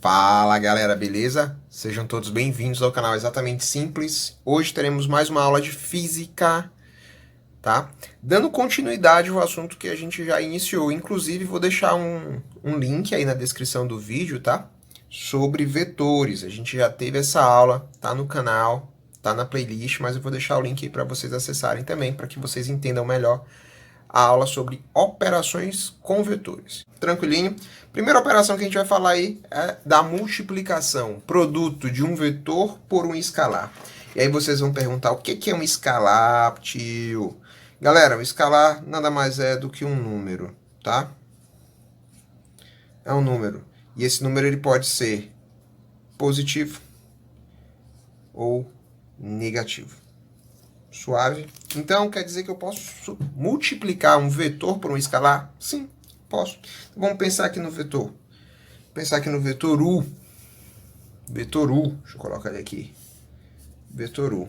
Fala galera, beleza? Sejam todos bem-vindos ao canal Exatamente Simples. Hoje teremos mais uma aula de física, tá? Dando continuidade ao assunto que a gente já iniciou. Inclusive, vou deixar um link aí na descrição do vídeo, tá? Sobre vetores. A gente já teve essa aula, tá no canal, tá na playlist, mas eu vou deixar o link aí para vocês acessarem também, para que vocês entendam melhor a aula sobre operações com vetores. Tranquilinho? Primeira operação que a gente vai falar aí é da multiplicação, produto de um vetor por um escalar. E aí vocês vão perguntar, o que é um escalar, tio? Galera, o escalar nada mais é do que um número, tá? É um número. E esse número ele pode ser positivo ou negativo. Suave. Então, quer dizer que eu posso multiplicar um vetor por um escalar? Sim, posso. Então, vamos pensar aqui no vetor. Pensar aqui no vetor U. Vetor U. Deixa eu colocar ele aqui. Vetor U.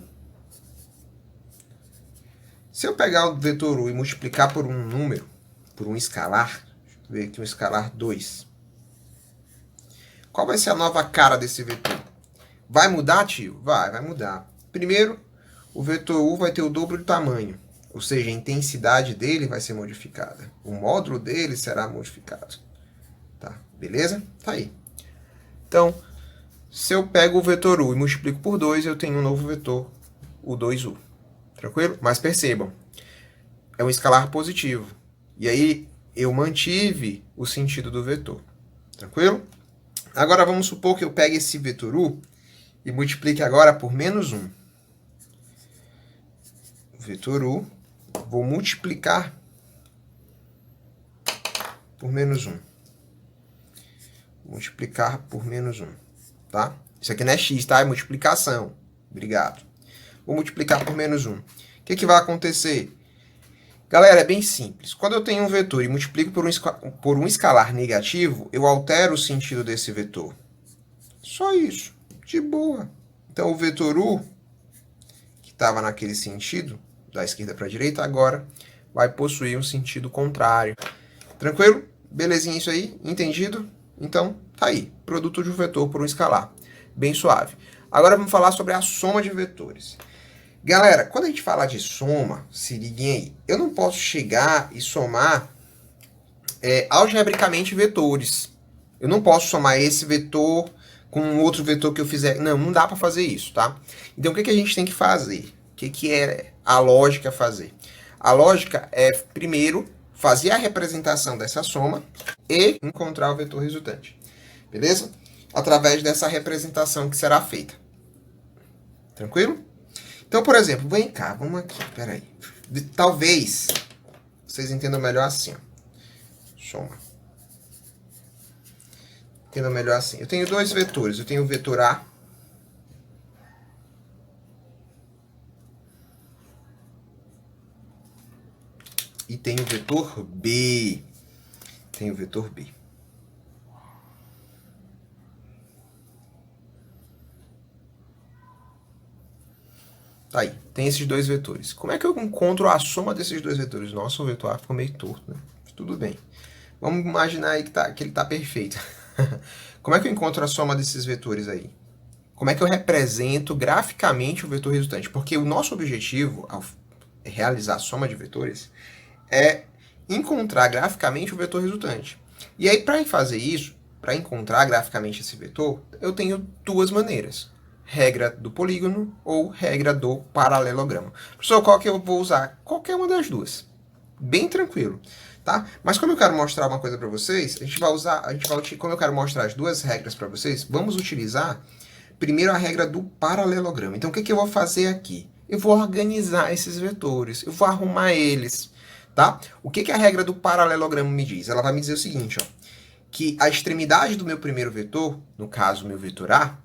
Se eu pegar o vetor U e multiplicar por um número, por um escalar, deixa eu ver aqui um escalar 2. Qual vai ser a nova cara desse vetor? Vai mudar, tio? Vai mudar. Primeiro, o vetor U vai ter o dobro do tamanho, ou seja, a intensidade dele vai ser modificada. O módulo dele será modificado. Tá, beleza? Tá aí. Então, se eu pego o vetor U e multiplico por 2, eu tenho um novo vetor, o 2U. Tranquilo? Mas percebam, é um escalar positivo. E aí, eu mantive o sentido do vetor. Tranquilo? Agora, vamos supor que eu pegue esse vetor U e multiplique agora por menos 1. Vetor U, vou multiplicar por menos 1. Multiplicar por menos 1, tá? Isso aqui não é x, tá? É multiplicação. Obrigado. Vou multiplicar por menos 1. O que vai acontecer? Galera, é bem simples. Quando eu tenho um vetor e multiplico por um escalar negativo, eu altero o sentido desse vetor. Só isso. De boa. Então, o vetor U, que estava naquele sentido, da esquerda para a direita, agora vai possuir um sentido contrário. Tranquilo? Belezinha isso aí? Entendido? Então, tá aí. Produto de um vetor por um escalar. Bem suave. Agora vamos falar sobre a soma de vetores. Galera, quando a gente fala de soma, se liguem aí, eu não posso chegar e somar algebricamente vetores. Eu não posso somar esse vetor com outro vetor que eu fizer. Não dá para fazer isso, tá? Então, o que a gente tem que fazer? O que é a lógica fazer? A lógica é, primeiro, fazer a representação dessa soma e encontrar o vetor resultante. Beleza? Através dessa representação que será feita. Tranquilo? Então, por exemplo, vem cá, vamos aqui, peraí. Talvez vocês entendam melhor assim, ó. Soma. Entendam melhor assim. Eu tenho dois vetores. Eu tenho o vetor A e tenho o vetor B. Tenho o vetor B. Tá aí. Tem esses dois vetores. Como é que eu encontro a soma desses dois vetores? Nossa, o vetor A ficou meio torto, né? Tudo bem. Vamos imaginar aí que ele tá perfeito. Como é que eu encontro a soma desses vetores aí? Como é que eu represento graficamente o vetor resultante? Porque o nosso objetivo, ao realizar a soma de vetores, é encontrar graficamente o vetor resultante. E aí, para fazer isso, para encontrar graficamente esse vetor, eu tenho duas maneiras. Regra do polígono ou regra do paralelogramo. Professor, qual que eu vou usar? Qualquer uma das duas. Bem tranquilo, tá? Mas como eu quero mostrar uma coisa para vocês, como eu quero mostrar as duas regras para vocês, vamos utilizar primeiro a regra do paralelogramo. Então, o que eu vou fazer aqui? Eu vou organizar esses vetores, eu vou arrumar eles, tá? O que a regra do paralelogramo me diz? Ela vai me dizer o seguinte, ó, que a extremidade do meu primeiro vetor, no caso, meu vetor A,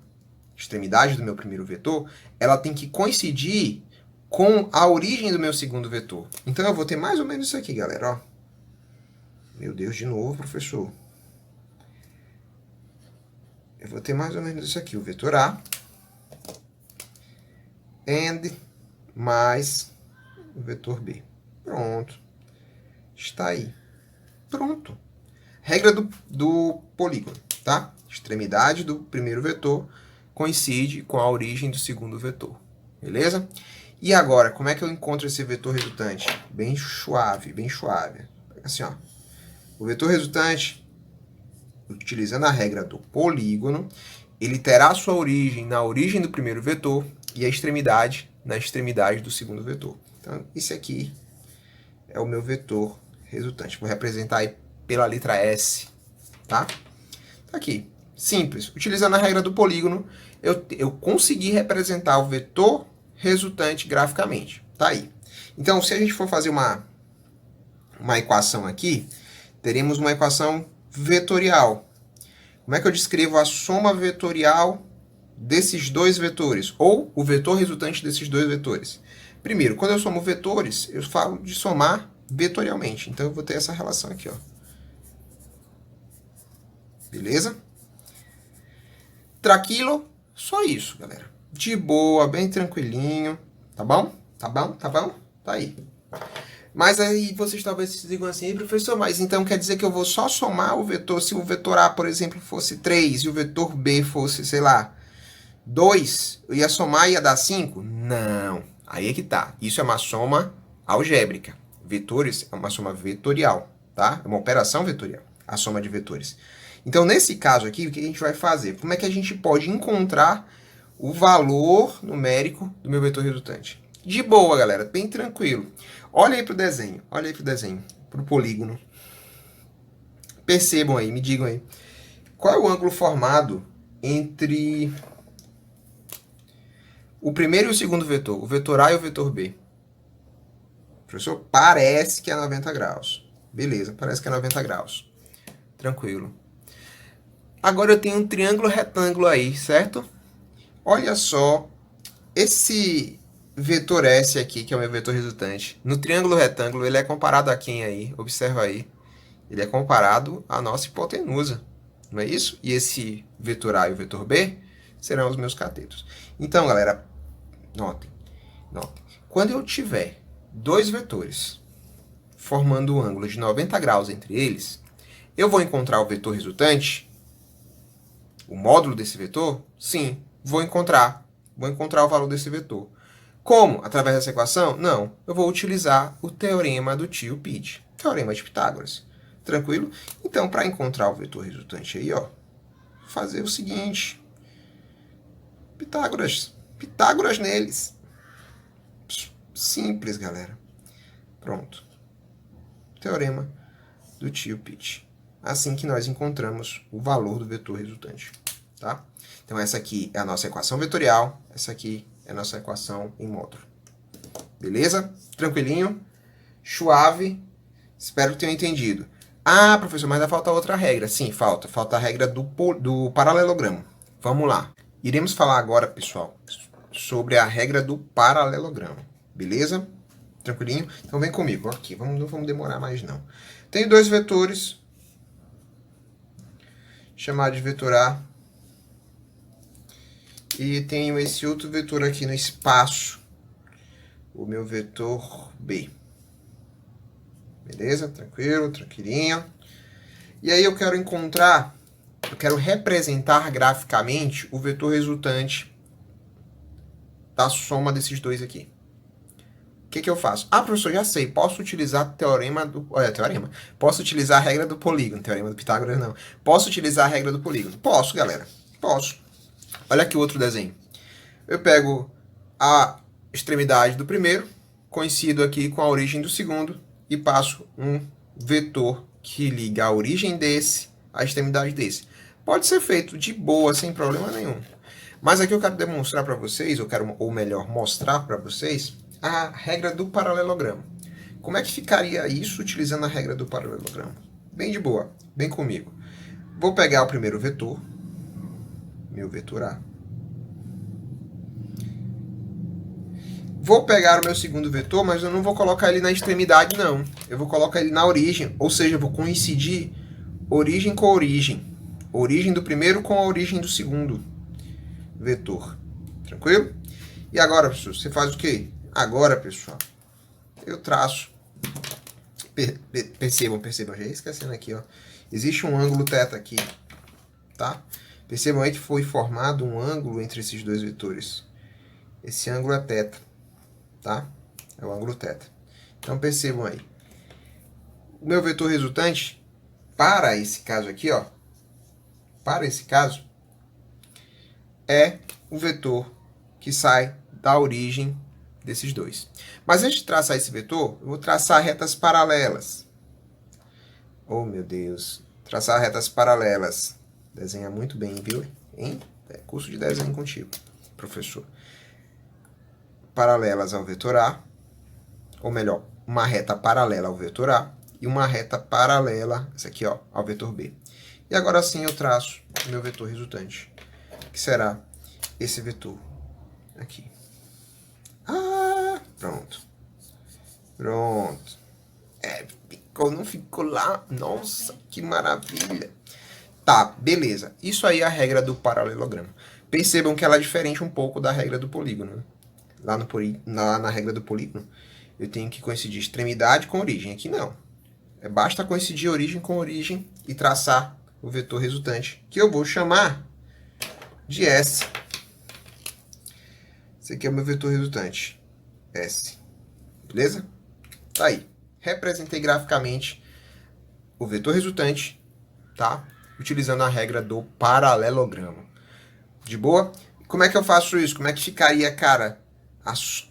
extremidade do meu primeiro vetor, ela tem que coincidir com a origem do meu segundo vetor. Então, eu vou ter mais ou menos isso aqui, galera, ó. Meu Deus, de novo, professor. Eu vou ter mais ou menos isso aqui, o vetor A, and mais o vetor B. Pronto. Está aí. Pronto. Regra do polígono. tá? Extremidade do primeiro vetor coincide com a origem do segundo vetor, beleza? E agora, como é que eu encontro esse vetor resultante? Bem suave, bem suave. Assim, ó. O vetor resultante, utilizando a regra do polígono, ele terá sua origem na origem do primeiro vetor e a extremidade na extremidade do segundo vetor. Então, esse aqui é o meu vetor resultante. Vou representar aí pela letra S, tá? Tá aqui. Simples. Utilizando a regra do polígono, eu consegui representar o vetor resultante graficamente. Tá aí. Então, se a gente for fazer uma equação aqui, teremos uma equação vetorial. Como é que eu descrevo a soma vetorial desses dois vetores? Ou o vetor resultante desses dois vetores? Primeiro, quando eu somo vetores, eu falo de somar vetorialmente. Então, eu vou ter essa relação aqui, ó. Beleza? Tranquilo? Só isso, galera. De boa, bem tranquilinho. Tá bom? Tá bom? Tá bom? Tá aí. Mas aí vocês talvez se digam assim, professor, mas então quer dizer que eu vou só somar o vetor, se o vetor A, por exemplo, fosse 3 e o vetor B fosse, sei lá, 2, eu ia somar e ia dar 5? Não. Aí é que tá. Isso é uma soma algébrica. Vetores é uma soma vetorial, tá? É uma operação vetorial, a soma de vetores. Então, nesse caso aqui, o que a gente vai fazer? Como é que a gente pode encontrar o valor numérico do meu vetor resultante? De boa, galera, bem tranquilo. Olha aí pro desenho, pro polígono. Percebam aí, me digam aí. Qual é o ângulo formado entre o primeiro e o segundo vetor? O vetor A e o vetor B. Professor, parece que é 90 graus. Beleza, parece que é 90 graus. Tranquilo. Agora eu tenho um triângulo retângulo aí, certo? Olha só, esse vetor S aqui, que é o meu vetor resultante, no triângulo retângulo, ele é comparado a quem aí? Observa aí. Ele é comparado à nossa hipotenusa, não é isso? E esse vetor A e o vetor B serão os meus catetos. Então, galera, notem. Quando eu tiver dois vetores formando um ângulo de 90 graus entre eles, eu vou encontrar o vetor resultante, o módulo desse vetor? Sim, vou encontrar o valor desse vetor. Como? Através dessa equação? Não, eu vou utilizar o teorema do tio Pete, teorema de Pitágoras. Tranquilo? Então, para encontrar o vetor resultante aí, ó, fazer o seguinte. Pitágoras neles. Simples, galera. Pronto. Teorema do tio Pete. Assim que nós encontramos o valor do vetor resultante, tá? Então, essa aqui é a nossa equação vetorial, essa aqui é a nossa equação em módulo. Beleza? Tranquilinho? Suave? Espero que tenham entendido. Ah, professor, mas ainda falta outra regra. Sim, falta. Falta a regra do paralelogramo. Vamos lá. Iremos falar agora, pessoal, sobre a regra do paralelogramo. Beleza? Tranquilinho? Então vem comigo. Aqui, não vamos demorar mais não. Tenho dois vetores, chamado de vetor A, e tenho esse outro vetor aqui no espaço, o meu vetor B. Beleza? Tranquilo, tranquilinho. E aí eu quero representar graficamente o vetor resultante da soma desses dois aqui. O que eu faço? Ah, professor, já sei, posso utilizar Posso utilizar a regra do polígono, teorema do Pitágoras não. Posso utilizar a regra do polígono? Posso, galera, posso. Olha aqui o outro desenho. Eu pego a extremidade do primeiro, coincido aqui com a origem do segundo, e passo um vetor que liga a origem desse à extremidade desse. Pode ser feito de boa, sem problema nenhum. Mas aqui eu quero demonstrar para vocês, ou melhor, mostrar para vocês, a regra do paralelogramo. Como é que ficaria isso utilizando a regra do paralelogramo? Bem de boa, bem comigo. Vou pegar o primeiro vetor, meu vetor A. Vou pegar o meu segundo vetor, mas eu não vou colocar ele na extremidade, não. Eu vou colocar ele na origem, ou seja, eu vou coincidir origem com origem. Origem do primeiro com a origem do segundo vetor. Tranquilo? E agora, pessoal, você faz o quê? Agora, pessoal, eu traço. Percebam, já ia esquecendo aqui, ó. Existe um ângulo θ aqui. tá? Percebam aí que foi formado um ângulo entre esses dois vetores. Esse ângulo é θ, tá? É o ângulo θ. Então percebam aí. O meu vetor resultante, para esse caso aqui, ó, para esse caso, é o vetor que sai da origem desses dois. Mas antes de traçar esse vetor, eu vou traçar retas paralelas. Oh, meu Deus. Traçar retas paralelas. Desenha muito bem, viu? Hein? É curso de desenho contigo, professor. Paralelas ao vetor A. Ou melhor, uma reta paralela ao vetor A. E uma reta paralela, essa aqui, ó, ao vetor B. E agora sim eu traço o meu vetor resultante, que será esse vetor aqui. Ah, pronto. Pronto. É, ficou, não ficou lá? Nossa, que maravilha. Tá, beleza. Isso aí é a regra do paralelogramo. Percebam que ela é diferente um pouco da regra do polígono. Né? Lá na regra do polígono, eu tenho que coincidir extremidade com origem. Aqui não. Basta coincidir origem com origem e traçar o vetor resultante, que eu vou chamar de S. Esse aqui é o meu vetor resultante, S. Beleza? Tá aí. Representei graficamente o vetor resultante, tá? Utilizando a regra do paralelogramo. De boa? Como é que eu faço isso? Como é que ficaria, cara,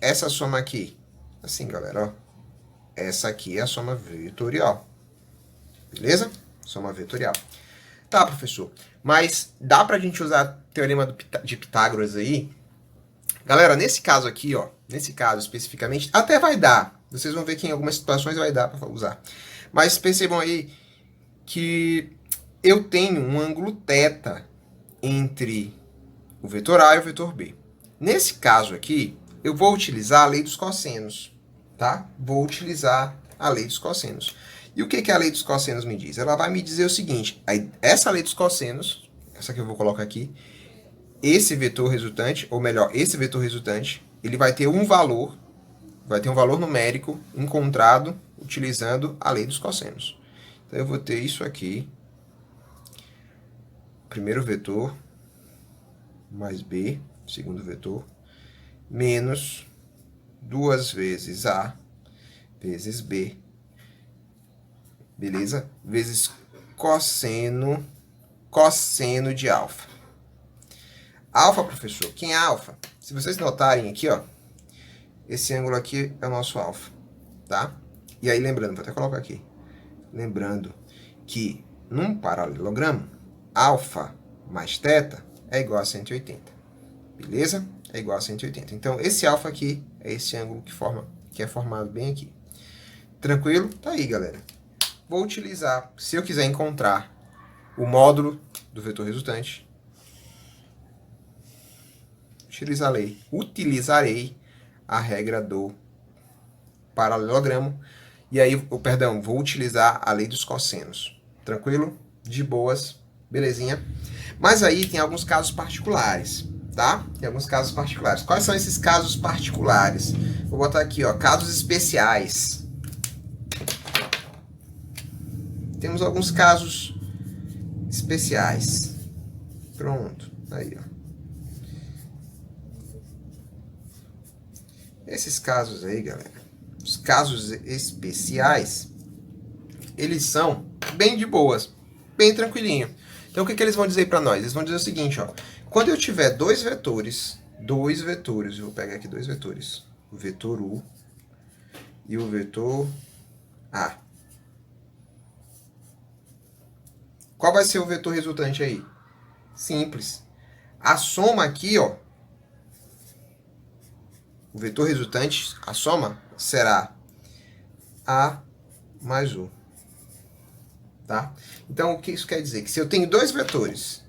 essa soma aqui? Assim, galera, ó. Essa aqui é a soma vetorial. Beleza? Soma vetorial. Tá, professor. Mas dá pra gente usar o teorema de Pitágoras aí? Galera, nesse caso aqui, ó, nesse caso especificamente, até vai dar. Vocês vão ver que em algumas situações vai dar para usar. Mas percebam aí que eu tenho um ângulo θ entre o vetor A e o vetor B. Nesse caso aqui, eu vou utilizar a lei dos cossenos, tá? Vou utilizar a lei dos cossenos. E o que a lei dos cossenos me diz? Ela vai me dizer o seguinte, essa lei dos cossenos, essa que eu vou colocar aqui, esse vetor resultante, ou melhor, esse vetor resultante, ele vai ter um valor numérico encontrado utilizando a lei dos cossenos. Então eu vou ter isso aqui, primeiro vetor, mais B, segundo vetor, menos 2 vezes A, vezes B, beleza? Vezes cosseno de alfa. Alfa, professor, quem é alfa? Se vocês notarem aqui, ó, esse ângulo aqui é o nosso alfa, tá? E aí, lembrando, vou até colocar aqui. Lembrando que num paralelogramo, alfa mais θ é igual a 180. Beleza? É igual a 180. Então, esse alfa aqui é esse ângulo que é formado bem aqui. Tranquilo? Tá aí, galera. Vou utilizar, se eu quiser encontrar o módulo do vetor resultante, utilizarei a regra do paralelogramo. E aí, vou utilizar a lei dos cossenos. Tranquilo? De boas. Belezinha? Mas aí tem alguns casos particulares, tá? Tem alguns casos particulares. Quais são esses casos particulares? Vou botar aqui, ó, casos especiais. Temos alguns casos especiais. Pronto. Aí, ó. Esses casos aí, galera, os casos especiais, eles são bem de boas, bem tranquilinho. Então, o que eles vão dizer para nós? Eles vão dizer o seguinte, ó. Quando eu tiver dois vetores, eu vou pegar aqui dois vetores, o vetor U e o vetor A. Qual vai ser o vetor resultante aí? Simples. A soma aqui, ó, o vetor resultante, a soma, será A mais U. Tá? Então, o que isso quer dizer? Que se eu tenho dois vetores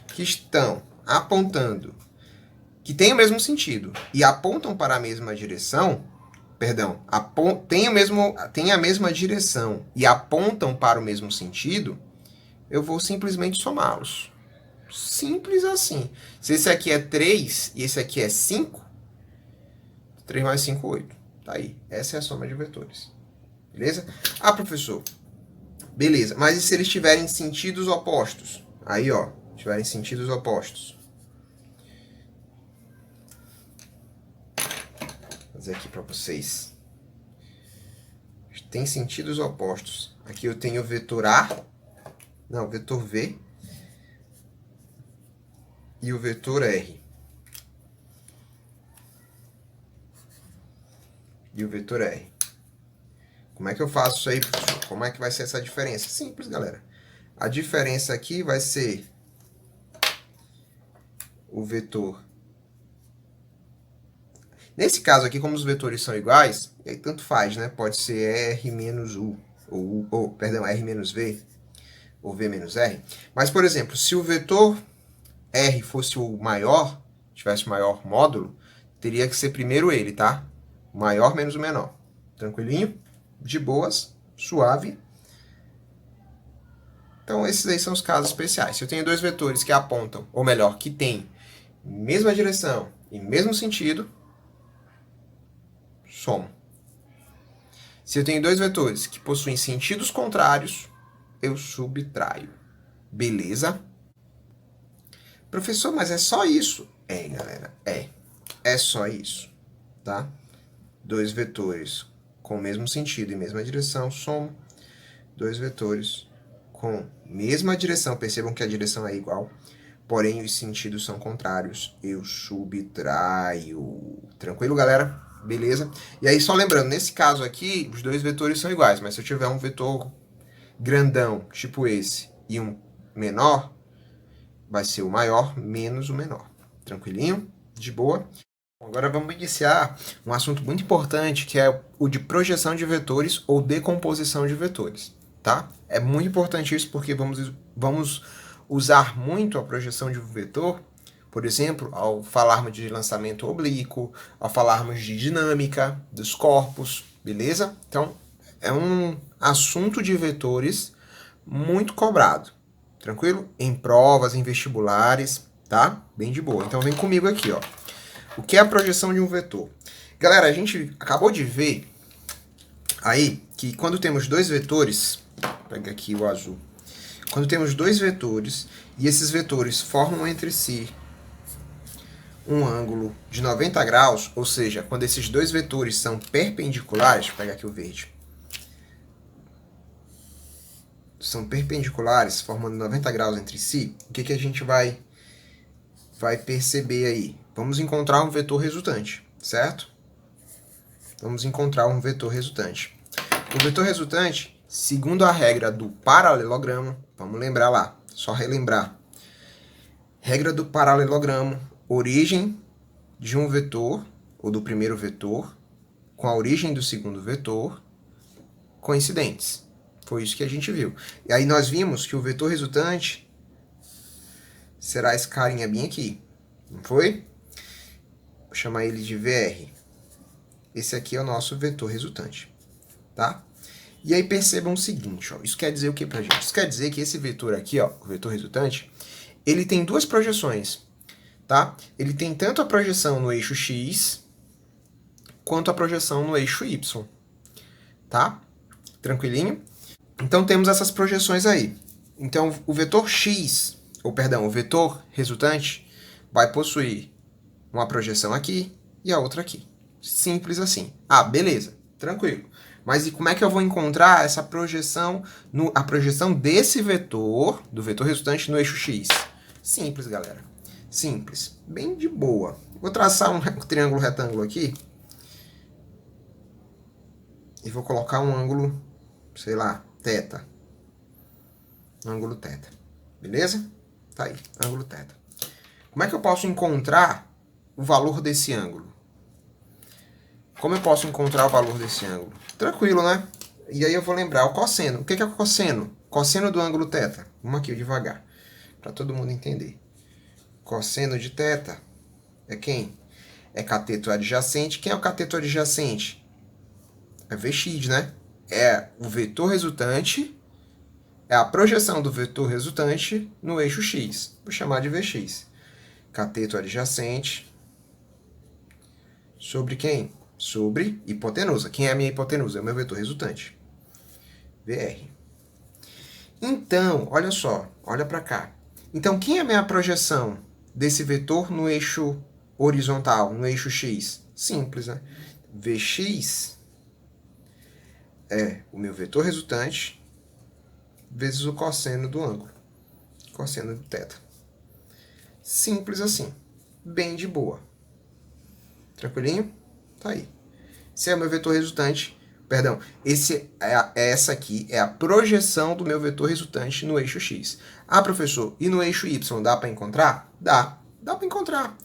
que estão apontando, que têm o mesmo sentido e apontam para a mesma direção, têm a mesma direção e apontam para o mesmo sentido, eu vou simplesmente somá-los. Simples assim. Se esse aqui é 3 e esse aqui é 5, 3 mais 5, 8. Tá aí. Essa é a soma de vetores. Beleza? Ah, professor. Beleza. Mas e se eles tiverem sentidos opostos? Aí, ó. Deixa tiverem sentidos opostos. Vou fazer aqui para vocês. Tem sentidos opostos. Aqui eu tenho o vetor A, não, o vetor V e o vetor R. E o vetor R. Como é que eu faço isso aí, professor? Como é que vai ser essa diferença? Simples, galera. A diferença aqui vai ser o vetor. Nesse caso aqui, como os vetores são iguais, aí tanto faz, né? Pode ser R menos U, perdão, R menos V, ou V menos R. Mas, por exemplo, se o vetor R fosse o maior, tivesse o maior módulo, teria que ser primeiro ele, tá? O maior menos o menor. Tranquilinho? De boas, suave. Então, esses aí são os casos especiais. Se eu tenho dois vetores que apontam, ou melhor, que têm mesma direção e mesmo sentido, somo. Se eu tenho dois vetores que possuem sentidos contrários, eu subtraio. Beleza? Professor, mas é só isso? É, galera, é. É só isso, tá? Dois vetores com o mesmo sentido e mesma direção, somo. Dois vetores com mesma direção, percebam que a direção é igual, porém os sentidos são contrários, eu subtraio. Tranquilo, galera? Beleza? E aí, só lembrando, nesse caso aqui, os dois vetores são iguais, mas se eu tiver um vetor grandão, tipo esse, e um menor, vai ser o maior menos o menor. Tranquilinho? De boa? Agora vamos iniciar um assunto muito importante, que é o de projeção de vetores ou decomposição de vetores, tá? É muito importante isso porque vamos usar muito a projeção de um vetor, por exemplo, ao falarmos de lançamento oblíquo, ao falarmos de dinâmica dos corpos, beleza? Então, é um assunto de vetores muito cobrado, tranquilo? Em provas, em vestibulares, tá? Bem de boa. Então, vem comigo aqui, ó. O que é a projeção de um vetor? Galera, a gente acabou de ver aí que quando temos dois vetores, vou pegar aqui o azul, quando temos dois vetores e esses vetores formam entre si um ângulo de 90 graus, ou seja, quando esses dois vetores são perpendiculares, vou pegar aqui o verde, são perpendiculares, formando 90 graus entre si, o que a gente vai perceber aí? Vamos encontrar um vetor resultante, certo? Vamos encontrar um vetor resultante. O vetor resultante, segundo a regra do paralelogramo, vamos lembrar lá, só relembrar. Regra do paralelogramo, origem de um vetor, ou do primeiro vetor, com a origem do segundo vetor, coincidentes. Foi isso que a gente viu. E aí nós vimos que o vetor resultante será esse carinha bem aqui, não foi? Vou chamar ele de VR. Esse aqui é o nosso vetor resultante, tá? E aí percebam o seguinte, ó, isso quer dizer o que pra gente? Isso quer dizer que esse vetor aqui, ó, o vetor resultante, ele tem duas projeções, tá? Ele tem tanto a projeção no eixo X, quanto a projeção no eixo Y, tá? Tranquilinho? Então temos essas projeções aí. Então o vetor X, ou perdão, o vetor resultante vai possuir uma projeção aqui e a outra aqui. Simples assim. Ah, beleza, tranquilo. Mas e como é que eu vou encontrar essa projeção, a projeção desse vetor, do vetor resultante no eixo X? Simples, galera. Simples. Bem de boa. Vou traçar um triângulo retângulo aqui. E vou colocar um ângulo, sei lá, θ. Ângulo θ. Beleza? Tá aí, ângulo θ. Como é que eu posso encontrar o valor desse ângulo? Como eu posso encontrar o valor desse ângulo? Tranquilo, né? E aí eu vou lembrar o cosseno. O que é o cosseno? Cosseno do ângulo θ. Vamos aqui devagar, para todo mundo entender. Cosseno de θ é quem? É cateto adjacente. Quem é o cateto adjacente? É Vx, né? É o vetor resultante, é a projeção do vetor resultante no eixo X. Vou chamar de Vx. Cateto adjacente sobre quem? Sobre hipotenusa. Quem é a minha hipotenusa? É o meu vetor resultante. VR. Então, olha só, olha para cá. Então, quem é a minha projeção desse vetor no eixo horizontal, no eixo x? Simples, né? Vx é o meu vetor resultante vezes o cosseno do ângulo, cosseno de θ. Simples assim, bem de boa. Tranquilinho? Tá aí. Esse é o meu vetor resultante, perdão, essa aqui é a projeção do meu vetor resultante no eixo x. Ah, professor, e no eixo y dá para encontrar? Dá para encontrar,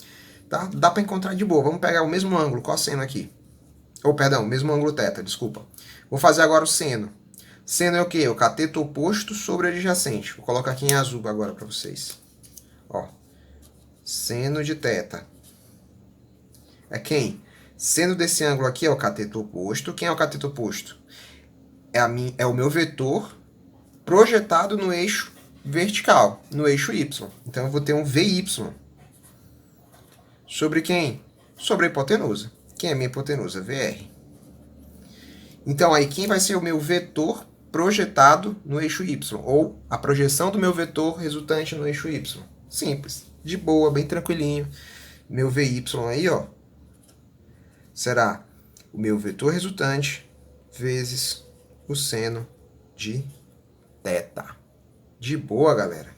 tá? Dá para encontrar de boa. Vamos pegar o mesmo ângulo, cosseno aqui. Ou, perdão, o mesmo ângulo θ, desculpa. Vou fazer agora o seno. Seno é o quê? O cateto oposto sobre o adjacente. Vou colocar aqui em azul agora para vocês. Ó, seno de θ. É quem? Seno desse ângulo aqui é o cateto oposto. Quem é o cateto oposto? É o meu vetor projetado no eixo vertical, no eixo y. Então, eu vou ter um VY. Sobre quem? Sobre a hipotenusa. Quem é a minha hipotenusa? VR. Então, aí, quem vai ser o meu vetor projetado no eixo y? Ou a projeção do meu vetor resultante no eixo y? Simples. De boa, bem tranquilinho. Meu VY aí, ó, será o meu vetor resultante vezes o seno de θ. De boa, galera.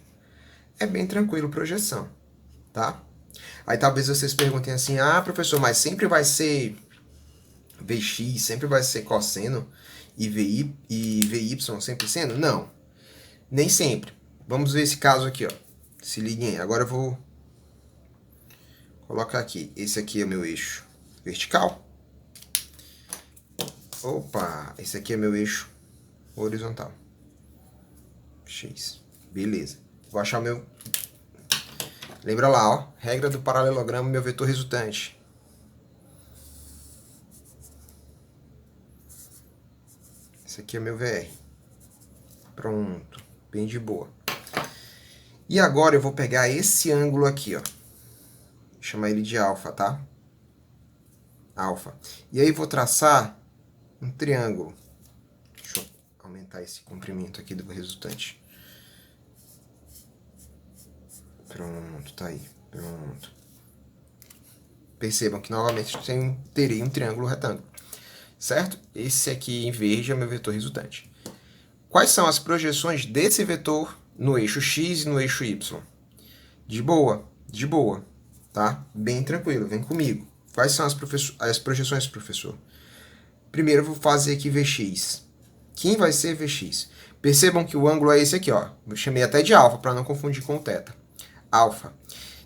É bem tranquilo projeção, tá? Aí talvez vocês perguntem assim, ah, professor, mas sempre vai ser Vx, sempre vai ser cosseno e Vy sempre seno? Não, nem sempre. Vamos ver esse caso aqui, ó. Se liguem aí. Agora eu vou colocar aqui. Esse aqui é meu eixo vertical. Opa, esse aqui é meu eixo horizontal. X. Beleza. Vou achar o meu... Lembra lá, ó. Regra do paralelogramo, meu vetor resultante. Esse aqui é meu VR. Pronto. Bem de boa. E agora eu vou pegar esse ângulo aqui, ó. Vou chamar ele de alfa, tá? Alfa. E aí vou traçar um triângulo. Deixa eu aumentar esse comprimento aqui do resultante. Pronto, tá aí. Pronto. Percebam que novamente terei um triângulo retângulo. Certo? Esse aqui em verde é meu vetor resultante. Quais são as projeções desse vetor no eixo x e no eixo y? De boa, tá? Bem tranquilo, vem comigo. Quais são as projeções, professor? Primeiro eu vou fazer aqui Vx. Quem vai ser Vx? Percebam que o ângulo é esse aqui, ó. Eu chamei até de alfa, para não confundir com o θ. Alfa.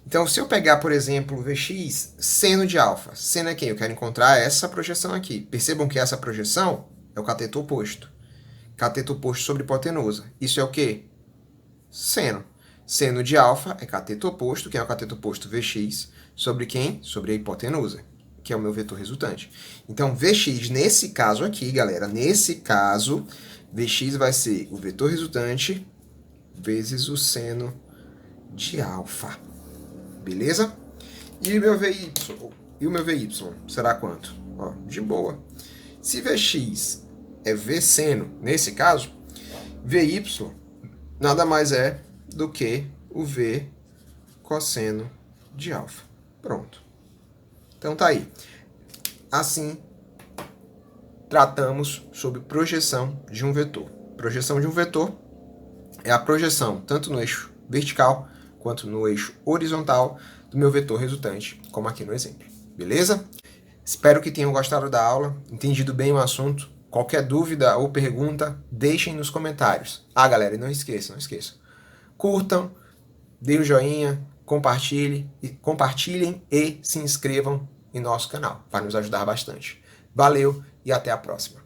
Então, se eu pegar, por exemplo, Vx, seno de alfa. Seno é quem? Eu quero encontrar essa projeção aqui. Percebam que essa projeção é o cateto oposto. Cateto oposto sobre hipotenusa. Isso é o quê? Seno. Seno de alfa é cateto oposto. Quem é o cateto oposto? Vx. Sobre quem? Sobre a hipotenusa, que é o meu vetor resultante. Então, Vx, nesse caso aqui, galera, nesse caso, Vx vai ser o vetor resultante vezes o seno de alfa. Beleza? E o meu Vy? E o meu Vy será quanto? Ó, de boa. Se Vx é V seno, nesse caso, Vy nada mais é do que o V cosseno de alfa. Pronto. Então tá aí. Assim, tratamos sobre projeção de um vetor. Projeção de um vetor é a projeção tanto no eixo vertical quanto no eixo horizontal do meu vetor resultante, como aqui no exemplo. Beleza? Espero que tenham gostado da aula, entendido bem o assunto. Qualquer dúvida ou pergunta, deixem nos comentários. Ah, galera, e não esqueçam. Curtam, deem um joinha, compartilhem e se inscrevam em nosso canal. Vai nos ajudar bastante. Valeu e até a próxima.